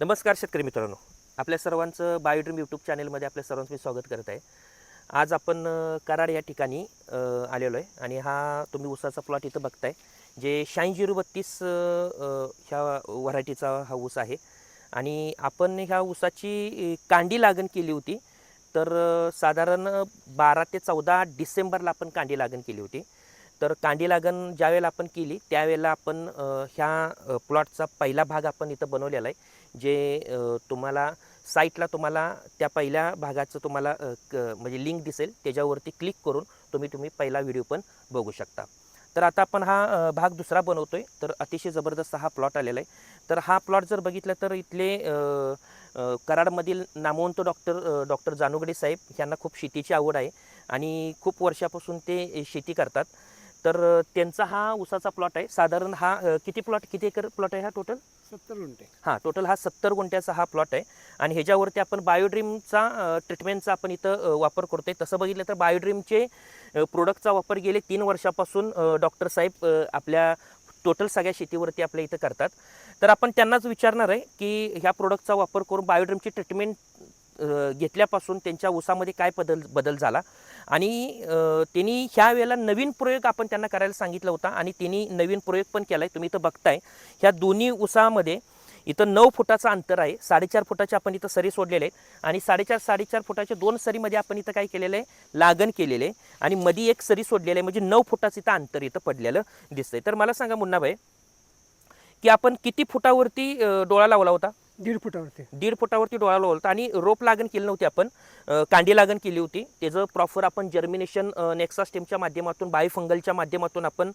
नमस्कार शेतकरी मित्रांनो, आपल्या सर्वांचं बायोड्रीम यूट्यूब चॅनलमध्ये आपल्या सर्वांचं मी स्वागत करत आहे. आज आपण कराड या ठिकाणी आलेलो आहे आणि हा तुम्ही ऊसाचा प्लॉट इथं बघताय जे 8632 ह्या व्हरायटीचा हा ऊस आहे. आणि आपण ह्या ऊसाची कांडी लागण केली होती. तर साधारण 12 ते 14 डिसेंबरला आपण कांडी लागण केली होती. तर कांडी लागण ज्यावेळेला आपण केली त्यावेळेला आपण ह्या प्लॉटचा पहिला भाग आपण इथं बनवलेला आहे. जे तुम्हाला साईटला तुम्हाला त्या पहिल्या भागाचं तुम्हाला म्हणजे लिंक दिसेल, त्याच्यावरती क्लिक करून तुम्ही पहिला व्हिडिओ पण बघू शकता. तर आता आपण हा भाग दुसरा बनवतोय. तर अतिशय जबरदस्त हा प्लॉट आलेला आहे. तर हा प्लॉट जर बघितला तर इथले कराडमधील नामवंत डॉक्टर जानोगडे साहेब यांना खूप शेतीची आवड आहे आणि खूप वर्षापासून ते शेती करतात. तर त्यांचा हा ऊसाचा प्लॉट आहे. साधारण हा किती एकर प्लॉट आहे हा टोटल? 70 गुंठे. हां, टोटल हा 70 गुंठ्याचा हा प्लॉट आहे. आणि ह्याच्यावरती आपण बायोड्रीमचा ट्रीटमेंटचा आपण इथं वापर करतोय. तसं बघितलं तर बायोड्रीमचे प्रोडक्टचा वापर गेले 3 वर्षापासून डॉक्टर साहेब आपल्या टोटल सगळ्या शेतीवरती आपल्या इथं करतात. तर आपण त्यांनाच विचारणार आहे की ह्या प्रोडक्टचा वापर करून बायोड्रीमची ट्रीटमेंट घेतल्यापासून त्यांच्या ऊसामध्ये काय बदल झाला आणि त्यांनी ह्या वेळेला नवीन प्रयोग आपण त्यांना करायला सांगितला होता आणि त्यांनी नवीन प्रयोग पण केला आहे. तुम्ही इथं बघताय ह्या दोन्ही ऊसामध्ये इथं 9 फुटाचं अंतर आहे. 4.5 फुटाचे आपण इथं सरी सोडलेले आहेत आणि 4.5 फुटाच्या 2 सरीमध्ये आपण इथं काय केलेलं आहे, लागण केलेलं आहे आणि मध्ये एक सरी सोडलेलं आहे. म्हणजे 9 फुटाचं इथं अंतर इथं पडलेलं दिसतंय. तर मला सांगा मुन्नाभाई की आपण किती फुटावरती डोळा लावला होता? 1.5 फुटावरती. 1.5 फुटावरती डोळा लावला होता आणि रोप लागण केली नव्हती आपण, कांडी लागण केली होती. त्याचं प्रॉपर आपण जर्मिनेशन नेक्सा स्टेमच्या माध्यमातून बायोफंगलच्या माध्यमातून आपण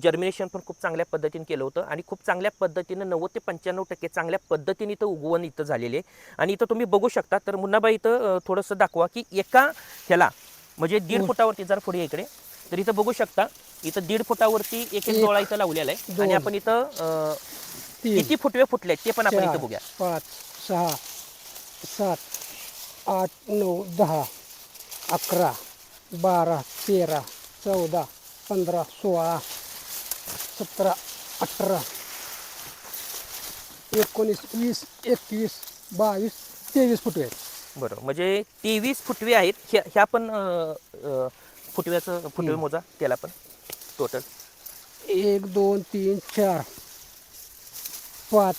जर्मिनेशन पण खूप चांगल्या पद्धतीने केलं होतं आणि खूप चांगल्या पद्धतीनं 90 ते 95% चांगल्या पद्धतीने इथं उगवण इथं झालेले आहे. आणि इथं तुम्ही बघू शकता. तर मुन्नाबाई इथं थोडंसं दाखवा की एका ह्याला म्हणजे 1.5 फुटावरती जर पुढे इकडे तर इथं बघू शकता इथं 1.5 फुटावरती एक डोळा इथं लावलेला आहे. आणि आपण इथं किती फुटवे फुटले ते पण आपण इथं बघूया. 5, 6, 7, 8, 9, 10, 11, 12, 13, 14, 15, 16, 17, 18, 19, 20, 21, 22, 23 फुटवे आहेत. बरोबर, म्हणजे 23 फुटवे आहेत. ह्या पण फुटव्याचं फुटवे मोजा त्याला पण टोटल 1, 2, 3, 4, 5,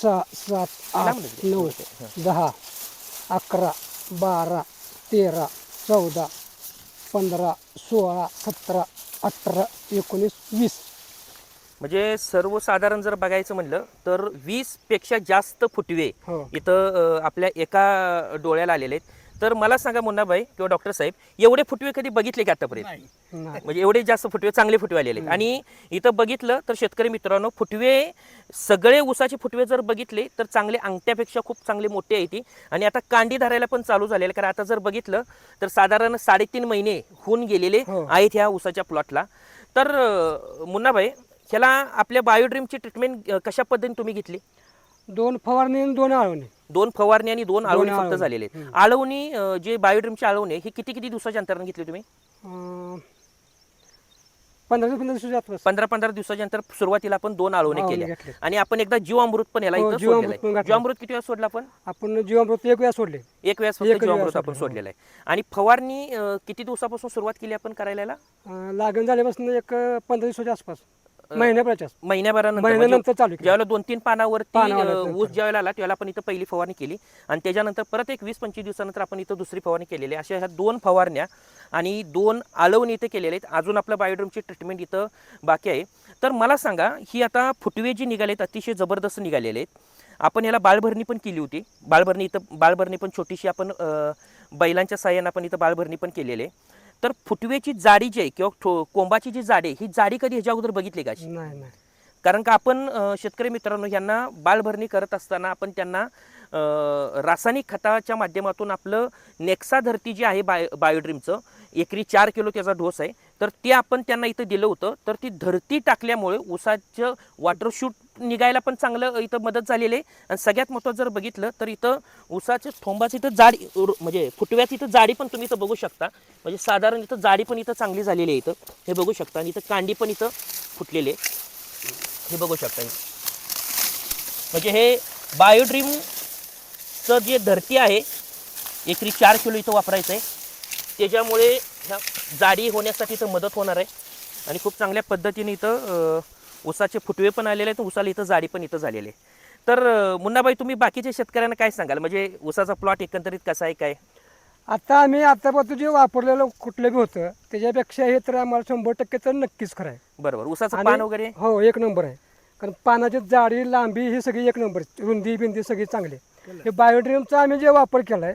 6, 7, 8, 9, 10, 11, 12, 13, 14, 15, 16, 17, 18, 19, 20. म्हणजे सर्वसाधारण जर बघायचं म्हणलं तर 20 पेक्षा जास्त फुटवे हो. इथं आपल्या एका डोळ्याला आलेले आहेत. तर मला सांगा मुन्नाबाई किंवा डॉक्टर साहेब, एवढे फुटवे कधी बघितले का आतापर्यंत? नाही. म्हणजे एवढे जास्त फुटवे, चांगले फुटवे आलेले आहेत. आणि इथं बघितलं तर शेतकरी मित्रांनो, फुटवे सगळे ऊसाचे फुटवे जर बघितले तर चांगले अंगठ्यापेक्षा खूप चांगले मोठे आहे ती. आणि आता कांडी धरायला पण चालू झालेलं. कारण आता जर बघितलं तर साधारण 3.5 महिने होऊन गेलेले आहेत ह्या ऊसाच्या प्लॉटला. तर मुन्नाबाई, ह्याला आपल्या बायोड्रीमची ट्रीटमेंट कशा पद्धतीने तुम्ही घेतली? 2 फवारणी आणि 2 आळवणी. 2 फवारणी आणि 2 आळवणी फक्त आळवणी. झालेले आहेत. आळवणी जे बायोड्रीमची आळवणी आहे, ही किती दिवसाच्या अंतराने घेतली तुम्ही? 15 दिवसाच्या आसपास. 15 दिवसाच्या अंतर सुरुवातीला आपण 2 आळवणी केल्या घेतले. आणि आपण एकदा जीवामृत पण याला इथं जीवामृत सोडलेलं पण आहे. घातलं. जीवामृत किती वेळा सोडला आपण? आपण जीवामृत 1 वेळा सोडले. एक वेळेस फक्त जीवामृत आपण सोडलेलं आहे. आणि फवारणी किती दिवसापासून सुरुवात केली आपण करायला? लागण झाल्यापासून एक 15 दिवसाच्या आसपास, महिन्याभराच्या आसपास. महिन्याभरानंतर महिन्यानंतर चालू केलं. ज्यावेळेला 2-3 पानावरती पानावर ऊस ज्यावेळेला आला त्यावेळेला आपण इथं पहिली फवारणी केली आणि त्याच्यानंतर परत एक 20-25 दिवसानंतर आपण इथं दुसरी फवारणी केलेली आहे. अशा ह्या 2 फवारण्या आणि 2 आळवणी इथं केलेल्या आहेत. अजून आपलं बायोड्रीमची ट्रीटमेंट इथं बाकी आहे. तर मला सांगा, ही आता फुटवे जी निघालेत अतिशय जबरदस्त निघालेले आहेत. आपण याला बाळभरणी पण केली होती. बाळभरणी पण छोटीशी आपण बैलांच्या साह्यानं आपण इथं बाळभरणी पण केलेली आहे. तर फुटवेची जाडी जी आहे किंवा कोंबाची जी जाडी आहे, ही जाडी कधी ह्याच्या अगोदर बघितली का? नाही. कारण का आपण शेतकरी मित्रांनो यांना बाळभरणी करत असताना आपण त्यांना रासायनिक खताच्या माध्यमातून आपलं नेक्सा धरती जी आहे बायोड्रीमचं एकरी 4 किलो त्याचा डोस आहे. तर ते आपण त्यांना इथं दिलं होतं. तर ती धरती टाकल्यामुळे ऊसाचं वॉटरशूट निघायला पण चांगलं इथं मदत झालेली आहे. आणि सगळ्यात महत्त्वाचं जर बघितलं तर इथं ऊसाच्या थोंबाची इथं जाडी म्हणजे फुटव्याची इथं जाडी पण तुम्ही इथं बघू शकता. म्हणजे साधारण इथं जाडी पण इथं चांगली झालेली आहे. इथं हे बघू शकता. आणि इथं कांडी पण इथं फुटलेली आहे, हे बघू शकता. म्हणजे हे बायोड्रीमचं जे धरती आहे एकरी 4 किलो इथं वापरायचं आहे, त्याच्यामुळे ह्या जाडी होण्यासाठी इथं मदत होणार आहे आणि खूप चांगल्या पद्धतीने इथं ऊसाचे फुटवे पण आलेले आहेत, ऊसाला इथं जाडी पण इथं झालेली आहे. तर मुन्नाबाई, तुम्ही बाकीच्या शेतकऱ्यांना काय सांगाल, म्हणजे ऊसाचा प्लॉट एकंदरीत कसा आहे काय? आता आम्ही आतापर्यंत जे वापरलेलं कुठलं बी होतं त्याच्यापेक्षा हे तर आम्हाला 100% तर नक्कीच खरं आहे. बरोबर. ऊसाचं आणि- पान वगैरे हो, एक नंबर आहे. कारण पानाची जाडी, लांबी ही सगळी एक नंबर, रुंदी बिंदी सगळी चांगली. हे बायोड्रीमचा आम्ही जे वापर केलाय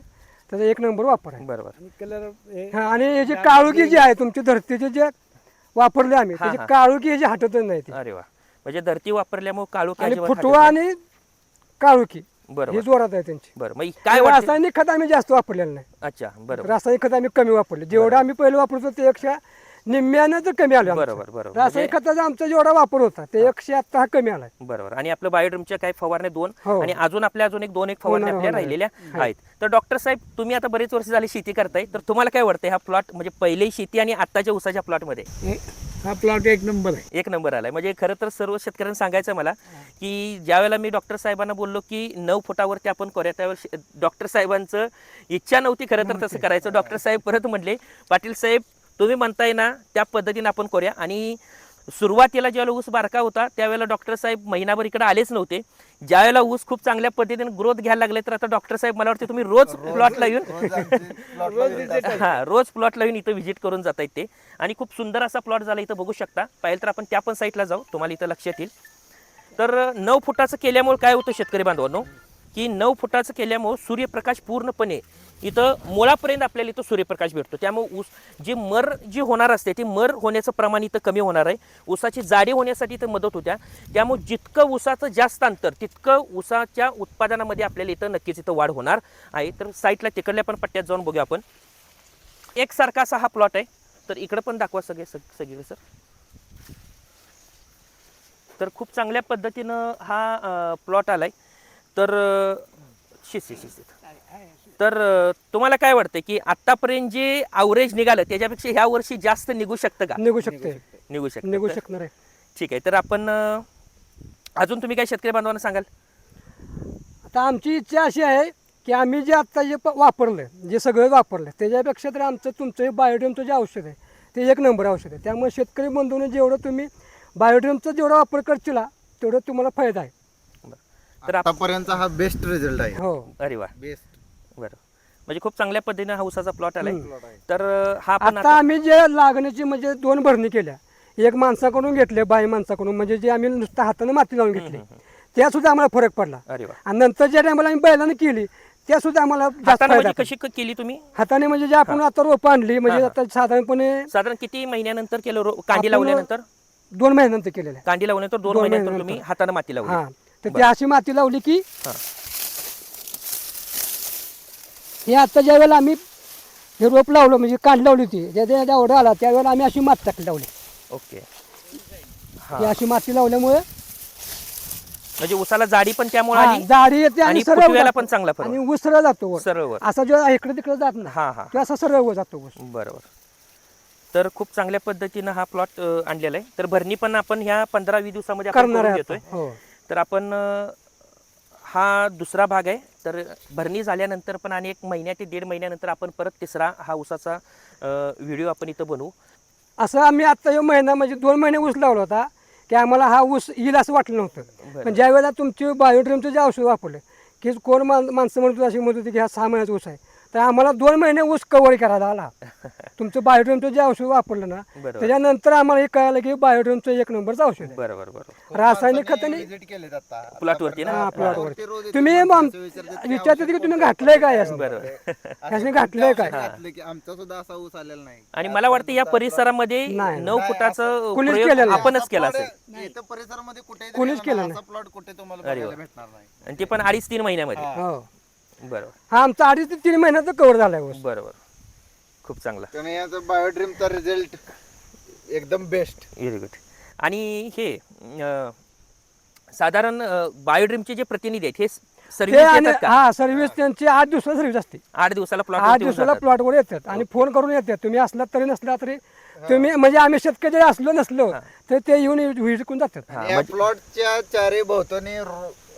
त्याचा एक नंबर वापर आहे. बरोबर. हा, आणि हे जे काळुकी जे आहे तुमची धरतीचे जे वापरले आम्ही हा, त्याची हा. काळुकी हे जे हटतच नाही ती. अरे वा, म्हणजे धरती वापरल्यामुळे काळोखी आणि अजिबात फुटवा हटत नाही. आणि काळुकी हे बरोबर. जोरात आहे त्यांची. बरं, मग काय आणि वाटतं? रासायनिक खत आम्ही जास्त वापरलेलं नाही. अच्छा, बरोबर रासायनिक खत आम्ही कमी वापरले. जेवढं आम्ही पहिले वापरत होतो त्यापेक्षा निम्म्यानं तर कमी आलं आमचं. बरोबर, बरोबर. रासायनिक खताचा आमचा जेवढा वापर होता ते 100 आता हा कमी आलाय. बरोबर. आणि आपलं बायोड्रीमच्या काही फवारण्या 2 हो. आणि अजून आपल्या अजून एक 2 फवारण्या आपल्या होणार. राहिलेल्या आहेत. तर डॉक्टर साहेब, तुम्ही आता बरेच वर्ष झाली शेती करताय, तर तुम्हाला काय वाटतंय हा प्लॉट, म्हणजे पहिली शेती आणि आत्ताच्या ऊसाच्या प्लॉटमध्ये हा प्लॉट एक नंबर आहे. एक नंबर आलाय? म्हणजे खरं तर सर्व शेतकऱ्यांना सांगायचं मला की ज्यावेळेला मी डॉक्टर साहेबांना बोललो की 9 फुटावरती आपण करूया, त्यावेळेस डॉक्टर साहेबांचं इच्छा नव्हती खरं तर तसं करायचं. डॉक्टर साहेब परत म्हटले, पाटील साहेब तुम्ही म्हणताय ना त्या पद्धतीने आपण करूया. आणि सुरुवातीला ज्यावेळेला ऊस बारका होता त्यावेळेला डॉक्टर साहेब महिनाभर इकडे आलेच नव्हते. ज्यावेळेला ऊस खूप चांगल्या पद्धतीने ग्रोथ घ्यायला लागले, तर आता डॉक्टर साहेब मला वाटतं तुम्ही रोज प्लॉटला येऊन रोज प्लॉटला येऊन इथं व्हिजिट करून जात आहेत ते. आणि खूप सुंदर असा प्लॉट झाला इथं बघू शकता. पाहिलं तर आपण त्या पण साईडला जाऊ, तुम्हाला इथं लक्षात येईल. तर 9 फुटाचं केल्यामुळे काय होतं शेतकरी बांधवांनो, की 9 फुटाचं केल्यामुळे सूर्यप्रकाश पूर्णपणे इथं मुळापर्यंत आपल्याला इथं सूर्यप्रकाश भेटतो. त्यामुळे ऊस जी होणार असते ती मर होण्याचं प्रमाण इथं कमी होणार आहे. ऊसाची जाडी होण्यासाठी इथं मदत होत्या. त्यामुळे जितकं ऊसाचं जास्त अंतर तितकं ऊसाच्या उत्पादनामध्ये आपल्याला इथं नक्कीच इथं वाढ होणार आहे. तर साईडला तिकडल्या पण पट्ट्यात जाऊन बघूया आपण. एकसारखा असा हा प्लॉट आहे. तर इकडं पण दाखवा सगळीकडे सर. तर खूप चांगल्या पद्धतीनं हा प्लॉट आलाय. तर तर तुम्हाला काय वाटतं की आतापर्यंत जे ॲव्हरेज निघालं त्याच्यापेक्षा ह्या वर्षी जास्त निघू शकतं का? निघू शकते, निघू निघू शकतं. शकणार आहे. ठीक आहे. तर आपण अजून तुम्ही काय शेतकरी बांधवांना सांगाल? आता आमची इच्छा अशी आहे की आम्ही जे आत्ता जे वापरलं, जे सगळं वापरलं त्याच्यापेक्षा तर आमचं तुमचं हे बायोड्रीमचं जे औषध आहे ते एक नंबर औषध आहे. त्यामुळे शेतकरी बंधूंनी जेवढं तुम्ही बायोड्रीमचं जेवढा वापर करशील तेवढं तुम्हाला फायदा आहे. तर आतापर्यंत हा बेस्ट रिझल्ट आहे. हो, अरे वा, बेस्ट बरं. म्हणजे खूप चांगल्या पद्धतीने हा ऊसाचा प्लॉट आलाय. तर हा पण आता आम्ही जे लागण्याची म्हणजे 2 भरणी केल्या, एक माणसाकडून घेतले, बाई माणसाकडून, म्हणजे जे आम्ही नुसतं हाताने माती लावून घेतली त्या सुद्धा आम्हाला फरक पडला. अरे वा. आणि नंतर ज्या टायमाला आम्ही बैलाने केली त्या सुद्धा आम्हाला जास्त हाताने फायदा म्हणजे आहे. कशी केली तुम्ही? हाताने म्हणजे जे आपण आता रोपं आणली म्हणजे आता साधारणपणे साधारण किती महिन्यानंतर केलं? कांडी आपण लावल्यानंतर? 2 महिन्यानंतर केलेलं आहे. कांडी लावल्यानंतर 2 दोन महिन्यानंतर महिन्यानंतर. तुम्ही हाताने माती लावली. हा, तर ती अशी माती लावली की हा. हे आता ज्या वेळेला आम्ही हे रोप लावलं म्हणजे कांडी लावली होती, ज्या ऑर्डर आला त्यावेळेला आम्ही अशी माती टाकली लावली. ओके. ती अशी माती लावल्यामुळे म्हणजे ऊसाला जाडी पण त्यामुळे आली जाडी येते आणि आणि सरळ फुटव्याला जातो. पण चांगला फरक. आणि ऊस सरळ जातो वर. सरळ वर. असा जो इकडे तिकडे जात नाही हा हा. तो असा सरळ वर जातो ऊस. बरोबर. तर खूप चांगल्या पद्धतीनं हा प्लॉट आणलेला आहे. तर भरणी पण आपण ह्या 15-20 दिवसामध्ये आपण करणार करून आहे घेतोय. आता. हो. तर आपण हा दुसरा भाग आहे. तर भरणी झाल्यानंतर पण आणि 1 महिन्या ते 1.5 महिन्यानंतर आपण परत तिसरा हा ऊसाचा व्हिडिओ आपण इथं बनवू. असं आम्ही आता हे महिना म्हणजे 2 महिने ऊस लावला होता की आम्हाला हा ऊस येईल असं वाटलं नव्हतं. बरं. पण ज्या वेळेला तुमचे बायोड्रीमचं जे औषध वापरलं की कोण माणसं म्हणत होती, अशी म्हणत होती की हा 6 महिन्याचा ऊस आहे, तर आम्हाला 2 महिने ऊस कव्हर करायला आला. तुमचं बायोड्रीमचं जे औषध वापरलं ना बरोबर. त्याच्यानंतर आम्हाला हे कळालं की बायोड्रीमचं एक नंबरचं औषध आहे. बरोबर बरोबर. रासायनिक खताने विजिट केलेत आता प्लॉटवरती ना? हा, प्लॉटवर रोज तुम्ही विचारते की तुम्ही घातलंय काय याचं? बरोबर. याचं घातलंय काय? घातलं की आमचा सुद्धा असा ऊस आलेला नाही. आणि मला वाटतं या परिसरामध्ये नाही. 9 फुटाचं कुणीच प्रयोग केलेलं नाही. आपणच केला असेल. इथं परिसरामध्ये कुठे कोणीच केलं नाही. असा प्लॉट कुठे तुम्हाला अरे वा. बघायला भेटणार नाही. आणि ते पण 2.5-3 महिन्यामध्ये. हो, बरोबर हा आमचा 2.5 ते 3 महिन्याचा कव्हर झालाय ऊस. बरोबर. खूप चांगला. त्यामुळे याचा बायोड्रीमचा रिझल्ट एकदम बेस्ट. Very good. आणि हे साधारण बायोड्रीमचे जे प्रतिनिधी आहेत हे ते सर्व्हिस आणि देतात का? हा सर्व्हिस त्यांची 8 दिवसाला सर्व्हिस असते. 8 दिवसाला 8 प्लॉट दिवसाला प्लॉटवर येतात आणि फोन करून येतात. तुम्ही असला तरी नसला तरी तुम्ही म्हणजे आम्ही शेतकरी जरी असलो नसलो तर ते येऊन व्हिजिट करून जातात. या प्लॉटच्या चारी भोवतानी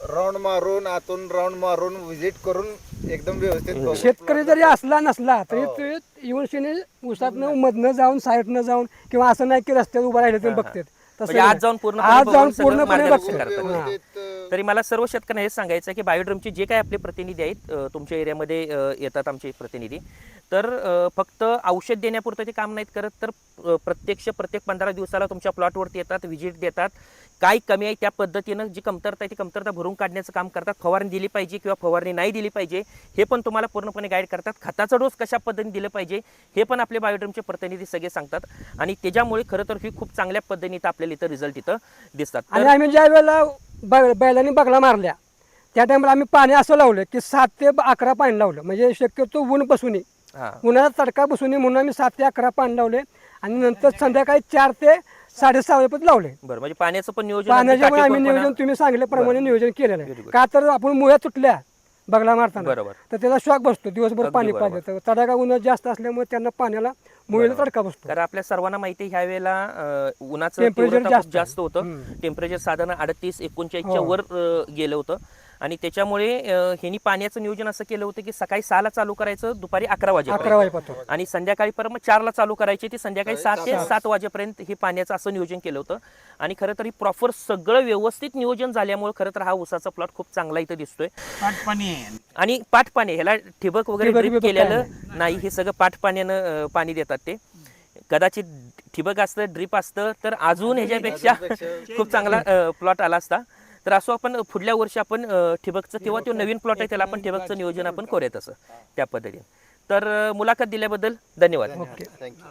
राऊंड मारून आतून राऊंड मारून व्हिजिट करून एकदम व्यवस्थित बघू. शेतकरी जरी असला नसला तरी ते येऊन शेने उसातनं मधनं जाऊन साईडनं जाऊन किंवा असं नाही की रस्त्यात उभं राहिले तुम्ही बघतात म्हणजे आज जाऊन आज जाऊन सगळं पूर्णपणे मार्गदर्शन बघतात. करतात. हा. व्यवस्थित, तरी मला सर्व शेतकऱ्यांना हेच सांगायचं आहे की बायोड्रमचे जे काही आपले प्रतिनिधी आहेत तुमच्या एरियामध्ये येतात आमचे प्रतिनिधी, तर फक्त औषध देण्यापुरतं ते काम नाहीत करत, तर प्रत्येक 15 दिवसाला तुमच्या प्लॉटवरती येतात, व्हिजिट देतात, काय कमी आहे त्या पद्धतीनं जी कमतरता आहे ती कमतरता भरून काढण्याचं काम करतात. फवारणी दिली पाहिजे किंवा फवारणी नाही दिली पाहिजे हे पण तुम्हाला पूर्णपणे गाईड करतात. खताचा डोस कशा पद्धतीने दिलं पाहिजे हे पण आपले बायोड्रमचे प्रतिनिधी सगळे सांगतात आणि त्याच्यामुळे खरं तर ही खूप चांगल्या पद्धतीने इथं आपल्याला इथं रिझल्ट इथं दिसतात. आणि आम्ही ज्या वेळेला बैलांनी बगला मारल्या त्या टाइमला आम्ही पाणी असं लावलं की 7 ते 11 पाणी लावलं, म्हणजे शक्यतो ऊन बसून हां उन्हाळ्यात तडका बसून म्हणून आम्ही 7 ते 11 पाणी लावले आणि नंतर संध्याकाळी 4 ते 6:30 वाजेपर्यंत लावले. बरं, म्हणजे पाण्याचं पण नियोजन पाण्याच्यामुळे आम्ही काटेकोरपणा- नियोजन तुम्ही सांगितल्याप्रमाणे बरं. नियोजन केलेलं Very आहे. good. का तर आपण मुळ्या तुटल्या बगला मारताना बरोबर. तर त्याला शॉक बसतो, दिवसभर अगदी पाणी बरोबर. पाहिजे तर तडाखा उन्हात जास्त असल्यामुळे त्यांना पाण्याला मुळीला बरोबर. तडका बसतो. कारण आपल्या सर्वांना माहिती आहे ह्या वेळेला उन्हाचं Temperature तीव्रता खूप जास्त जास्त होतं. हम्म. टेम्परेचर साधारण 38-39च्या हो. वर गेलं होतं आणि त्याच्यामुळे ह्यांनी पाण्याचं नियोजन असं केलं होतं की सकाळी 6ला चालू करायचं, दुपारी 11 11 वाजेपर्यंत वाजेपर्यंत आणि संध्याकाळी परत 4ला चालू करायची, ती संध्याकाळी 7 ते 7 वाजेपर्यंत हे पाण्याचं असं नियोजन केलं होतं. आणि खरं तर ही प्रॉपर सगळं व्यवस्थित नियोजन झाल्यामुळे खरं तर हा ऊसाचा प्लॉट खूप चांगला इथं दिसतोय. पाणी आहे. आणि पाटपाणी ह्याला ठिबक वगैरे ठिबक ड्रिप बिबक केलेलं काय नाही, हे सगळं पाटपाण्यानं पाणी देतात ते. कदाचित ठिबक असतं, ड्रिप असतं तर अजून ह्याच्यापेक्षा खूप चांगला प्लॉट आला असता. तर असं आपण पुढल्या वर्षी आपण ठिबकचं किंवा तो नवीन प्लॉट आहे त्याला आपण ठिबकचं नियोजन आपण करूयात असं त्या पद्धतीने. तर मुलाखत दिल्याबद्दल धन्यवाद. ओके. थँक्यू.